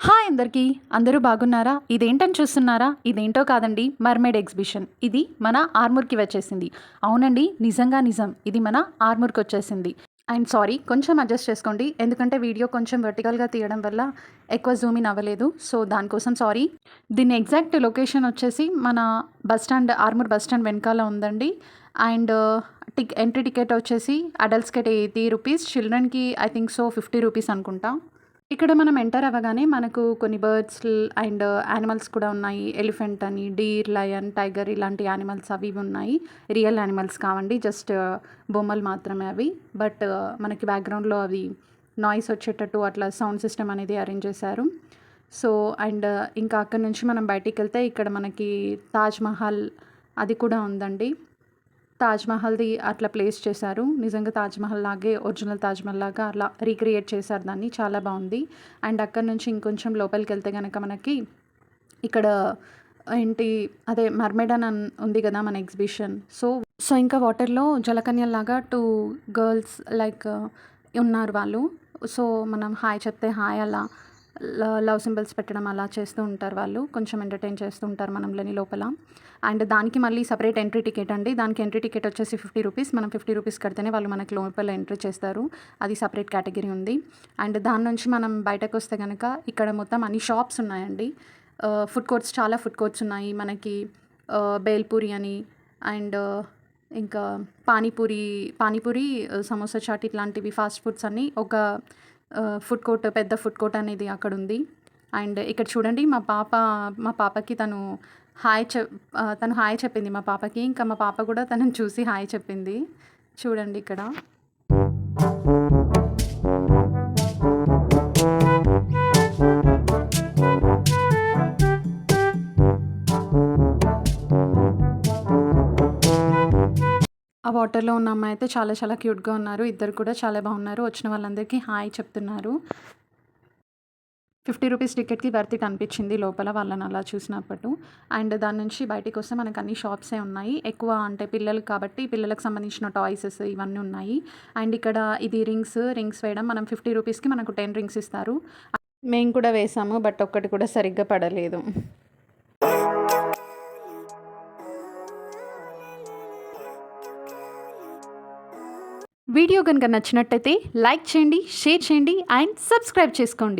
Hi అందరికీ, అందరూ బాగున్నారా? ఇదేంటని చూస్తున్నారా? ఇదేంటో కాదండి, మర్మేడ్ ఎగ్జిబిషన్. ఇది మన ఆర్మూర్కి వచ్చేసింది. అవునండి, నిజం. ఇది మన ఆర్మూర్కి వచ్చేసింది. అండ్ సారీ, కొంచెం అడ్జస్ట్ చేసుకోండి, ఎందుకంటే వీడియో కొంచెం వర్టికల్గా తీయడం వల్ల ఎక్కువ జూమ్ ఇన్ అవ్వలేదు. సో దానికోసం సారీ. దీని ఎగ్జాక్ట్ లొకేషన్ వచ్చేసి మన bus stand, Armoor bus stand వెనకాల ఉందండి. అండ్ ఎంట్రీ టికెట్ వచ్చేసి అడల్ట్స్కి 80 రూపీస్, చిల్డ్రన్కి ఐ థింక్ సో 50 రూపీస్ అనుకుంటా. ఇక్కడ మనం ఎంటర్ అవ్వగానే మనకు కొన్ని బర్డ్స్ అండ్ యానిమల్స్ కూడా ఉన్నాయి. ఎలిఫెంట్ అని, డీర్, లయన్, టైగర్ ఇలాంటి యానిమల్స్ అవి ఇవి ఉన్నాయి. రియల్ యానిమల్స్ కావండి, జస్ట్ బొమ్మలు మాత్రమే అవి. బట్ మనకి బ్యాక్గ్రౌండ్లో అవి నాయిస్ వచ్చేటట్టు అట్లా సౌండ్ సిస్టమ్ అనేది అరేంజ్ చేశారు. సో అండ్ ఇంకా అక్కడి నుంచి మనం బయటికి వెళ్తే ఇక్కడ మనకి తాజ్మహల్ అది కూడా ఉందండి. తాజ్మహల్ది అట్లా ప్లేస్ చేశారు. నిజంగా తాజ్మహల్ లాగే, ఒరిజినల్ తాజ్మహల్ లాగా అలా రీక్రియేట్ చేశారు దాన్ని. చాలా బాగుంది. అండ్ అక్కడ నుంచి ఇంకొంచెం లోపలికి వెళ్తే కనుక మనకి ఇక్కడ ఏంటి అదే మర్మేడ్ అని ఉంది కదా మన ఎగ్జిబిషన్. సో ఇంకా వాటర్లో జలకన్యలాగా 2 గర్ల్స్ లైక్ ఉన్నారు వాళ్ళు. సో మనం హాయ్ చెప్తే హాయ్ అలా లవ్ సింబల్స్ పెట్టడం అలా చేస్తూ ఉంటారు వాళ్ళు. కొంచెం ఎంటర్టైన్ చేస్తూ ఉంటారు మనల్ని లోపల. అండ్ దానికి మళ్ళీ సపరేట్ ఎంట్రీ టికెట్ అండి. దానికి ఎంట్రీ టికెట్ వచ్చేసి 50 రూపీస్. మనం 50 రూపీస్ కడితేనే వాళ్ళు మనకి లోపల ఎంట్రీ చేస్తారు. అది సపరేట్ కేటగిరీ ఉంది. అండ్ దాని నుంచి మనం బయటకు వస్తే కనుక ఇక్కడ మొత్తం అన్ని షాప్స్ ఉన్నాయండి. ఫుడ్ కోర్ట్స్, చాలా ఫుడ్ కోర్ట్స్ ఉన్నాయి మనకి. బేల్పూరి అని అండ్ ఇంకా పానీపూరి, సమోసా చాట్ ఇట్లాంటివి ఫాస్ట్ ఫుడ్స్ అన్నీ ఒక ఫుడ్ కోర్ట్, పెద్ద ఫుడ్ కోర్ట్ అనేది అక్కడ ఉంది. అండ్ ఇక్కడ చూడండి, మా పాపకి తను హాయ్ చెప్పింది మా పాపకి. ఇంకా మా పాప కూడా తనని చూసి హాయ్ చెప్పింది. చూడండి ఇక్కడ. ఆ వాటర్లో ఉన్న అమ్మాయి అయితే చాలా చాలా క్యూట్గా ఉన్నారు. ఇద్దరు కూడా చాలా బాగున్నారు. వచ్చిన వాళ్ళందరికీ హాయ్ చెప్తున్నారు. 50 రూపీస్ టికెట్కి వర్త్ ఇట్ అనిపించింది లోపల వాళ్ళని అలా చూసినప్పుడు. అండ్ దాని నుంచి బయటికి వస్తే మనకు అన్ని షాప్సే ఉన్నాయి. ఎక్కువ అంటే పిల్లలు కాబట్టి పిల్లలకు సంబంధించిన టాయ్సెస్ ఇవన్నీ ఉన్నాయి. అండ్ ఇక్కడ ఇది రింగ్స్ వేయడం, మనం 50 రూపీస్కి మనకు 10 రింగ్స్ ఇస్తారు. మేము కూడా వేసాము, బట్ ఒక్కటి కూడా సరిగ్గా పడలేదు. వీడియో కనుక నచ్చినట్టయితే లైక్ చేయండి, షేర్ చేయండి అండ్ సబ్స్క్రైబ్ చేసుకోండి.